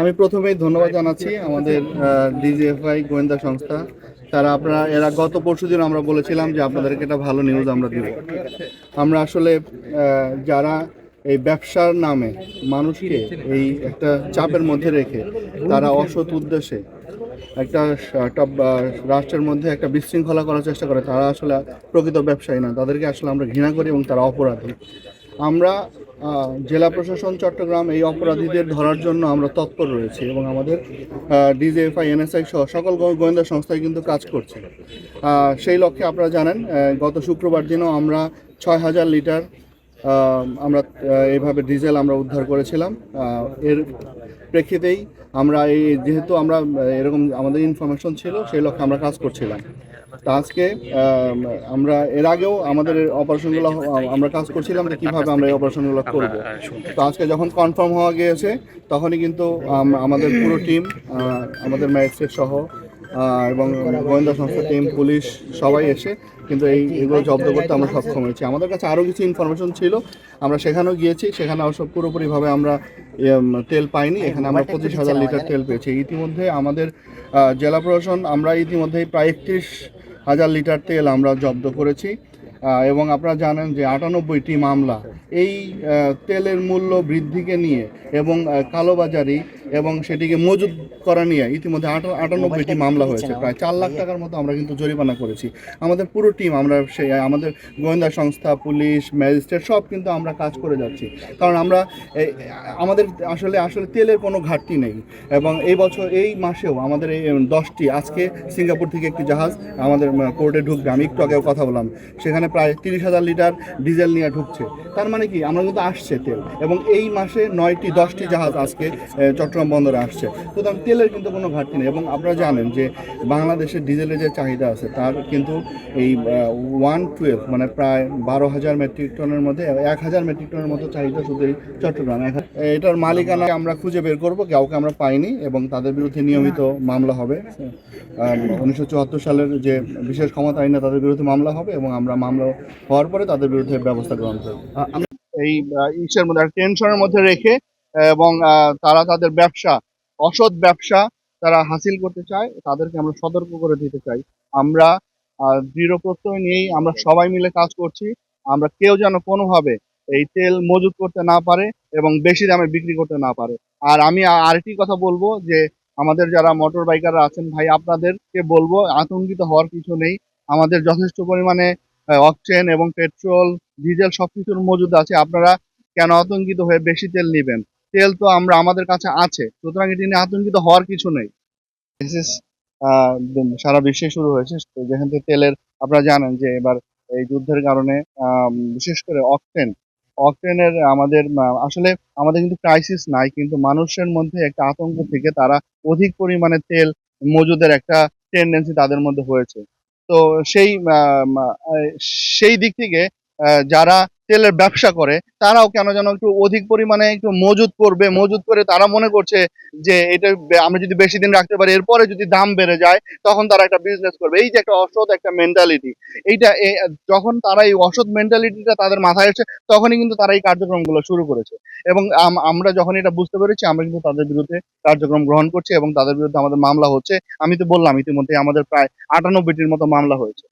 আমি প্রথমেই ধন্যবাদ জানাচ্ছি আমাদের ডিজিএফআই গোয়েন্দা সংস্থা। আপনারা এরা গত পরশুদিন আমরা বলেছিলাম যে আপনাদেরকে একটা ভালো নিউজ আমরা দিব। আমরা আসলে যারা এই ব্যবসার নামে মানুষকে এই একটা চাপের মধ্যে রেখে তারা অসৎ উদ্দেশ্যে একটা রাষ্ট্রের মধ্যে একটা বিশৃঙ্খলা করার চেষ্টা করে, তারা আসলে প্রকৃত ব্যবসায়ী না, তাদেরকে আসলে আমরা ঘৃণা করি এবং তারা অপরাধী। আমরা জেলা প্রশাসন চট্টগ্রাম এই অপরাধীদের ধরার জন্য আমরা তৎপর রয়েছি এবং আমাদের ডিজিএফআই এনএসআই সহ সকল গোয়েন্দা সংস্থায় কিন্তু কাজ করছে। সেই লক্ষ্যে আপনারা জানেন গত শুক্রবার দিনও আমরা 6,000 লিটার আমরা এইভাবে ডিজেল আমরা উদ্ধার করেছিলাম। এর প্রেক্ষিতেই আমরা যেহেতু আমরা এরকম আমাদের ইনফরমেশন ছিল, সেই লক্ষ্যে আমরা কাজ করছিলাম। তা আজকে আমরা এর আগেও আমাদের অপারেশনগুলো আমরা কাজ করছিলাম যে কীভাবে আমরা এই অপারেশনগুলো করব। তো আজকে যখন কনফার্ম হওয়া গিয়েছে তখনই কিন্তু আমাদের পুরো টিম, আমাদের ম্যাজিস্ট্রেট সহ এবং গোয়েন্দা সংস্থা টিম, পুলিশ সবাই এসে কিন্তু এগুলো জব্দ করতে আমরা সক্ষম হয়েছি। আমাদের কাছে আরও কিছু ইনফরমেশন ছিল, আমরা সেখানেও গিয়েছি, সেখানে অবশ্য পুরোপুরিভাবে আমরা তেল পাইনি। এখানে আমরা 25,000 লিটার তেল পেয়েছি। ইতিমধ্যে আমাদের জেলা প্রশাসন আমরা ইতিমধ্যেই প্রায় 31,000 লিটার তেল আমরা জব্দ করেছি। এবং আপনারা জানেন যে 98টি মামলা এই তেলের মূল্য বৃদ্ধিকে নিয়ে এবং কালোবাজারি এবং সেটিকে মজুত করা নিয়ে ইতিমধ্যে 98টি মামলা হয়েছে। প্রায় 4 লাখ টাকার মতো আমরা কিন্তু জরিমানা করেছি। আমাদের পুরো টিম, আমরা আমাদের গোয়েন্দা সংস্থা, পুলিশ, ম্যাজিস্ট্রেট সব কিন্তু আমরা কাজ করে যাচ্ছি, কারণ আমরা আমাদের আসলে আসলে তেলের কোনো ঘাটতি নেই। এবং এই মাসেও আমাদের এই 10টি, আজকে সিঙ্গাপুর থেকে একটি জাহাজ আমাদের কোর্টে ঢুকবে। আমি একটু আগেও কথা বললাম, সেখানে প্রায় 30,000 লিটার ডিজেল নিয়ে ঢুকছে। তার মানে কি, আমরা কিন্তু আসছে তেল। এবং এই মাসে 10টি জাহাজ আজকে চট্টগ্রাম বন্দরে আসছে। সুতরাং তেলের কিন্তু কোনো ঘাটতি নেই। এবং আপনারা জানেন যে বাংলাদেশের ডিজেলের যে চাহিদা আছে তার কিন্তু এই 112 মানে প্রায় 12,000 মেট্রিক টনের মধ্যে 1,000 মেট্রিক টনের মতো চাহিদা শুধু এই চট্টগ্রাম। এটার মালিকানা আমরা খুঁজে বের করব, কাউকে আমরা পাইনি এবং তাদের বিরুদ্ধে নিয়মিত মামলা হবে। 1974 সালের যে বিশেষ ক্ষমতা আইনে তাদের বিরুদ্ধে মামলা হবে এবং আমরা মামলা হওয়ার পরে তাদের বিরুদ্ধে ব্যবস্থা গ্রহণ করব। আমি এই ইসের মধ্যে টেনশনের মধ্যে রেখে এবং তারা তাদের ব্যবসা, অসৎ ব্যবসা তারা হাসিল করতে চায়, তাদেরকে আমরা সতর্ক করে দিতে চাই। আমরা দৃঢ় প্রত্যয় নিয়েই আমরা সবাই মিলে কাজ করছি। আমরা কেউ যেন কোনোভাবে এই তেল মজুত করতে না পারে এবং বেশি দামে বিক্রি করতে না পারে। আর আমি আরেকটি কথা বলবো যে আমাদের যারা মোটর বাইকাররা আছেন ভাই, আপনাদেরকে বলবো আতঙ্কিত হওয়ার কিছু নেই। আমাদের যথেষ্ট পরিমাণে অকটেন এবং পেট্রোল, ডিজেল সবকিছুর মজুদ আছে। আপনারা কেন আতঙ্কিত হয়ে বেশি তেল নেবেন? তেল তো আমাদের কাছে আছে, সুতরাং এটি নিয়ে আতঙ্কিত হওয়ার কিছু নেই। ক্রাইসিস সারা বিশ্বে শুরু হয়েছে, যেখান থেকে তেলের, আপনারা জানেন যে এবার এই যুদ্ধের কারণে বিশেষ করে অকটেনের আসলে আমাদের কিন্তু ক্রাইসিস নাই, কিন্তু মানুষের মধ্যে একটা আতঙ্ক থেকে তারা অধিক পরিমাণে তেল মজুদের একটা টেন্ডেন্সি তাদের মধ্যে হয়েছে। তো সেই সেই দিক থেকে যারা তেলের ব্যবসা করে তারাও কেন যেন একটু অধিক পরিমাণে একটু মজুত করে তারা মনে করছে যে এটা আমরা যদি বেশি দিন রাখতে পারি, এরপরে যদি দাম বেড়ে যায় তখন তারা একটা বিজনেস করবে। এই যে একটা অসৎ একটা মেন্টালিটি, এইটা যখন তারা এই অসৎ মেন্টালিটিটা তাদের মাথায় এসেছে তখনই কিন্তু তারা এই কার্যক্রমগুলো শুরু করেছে। এবং আমরা যখন এটা বুঝতে পেরেছি আমরা কিন্তু তাদের বিরুদ্ধে কার্যক্রম গ্রহণ করছি এবং তাদের বিরুদ্ধে আমাদের মামলা হচ্ছে। আমি তো বললাম ইতিমধ্যে আমাদের প্রায় 98টির মতো মামলা হয়েছে।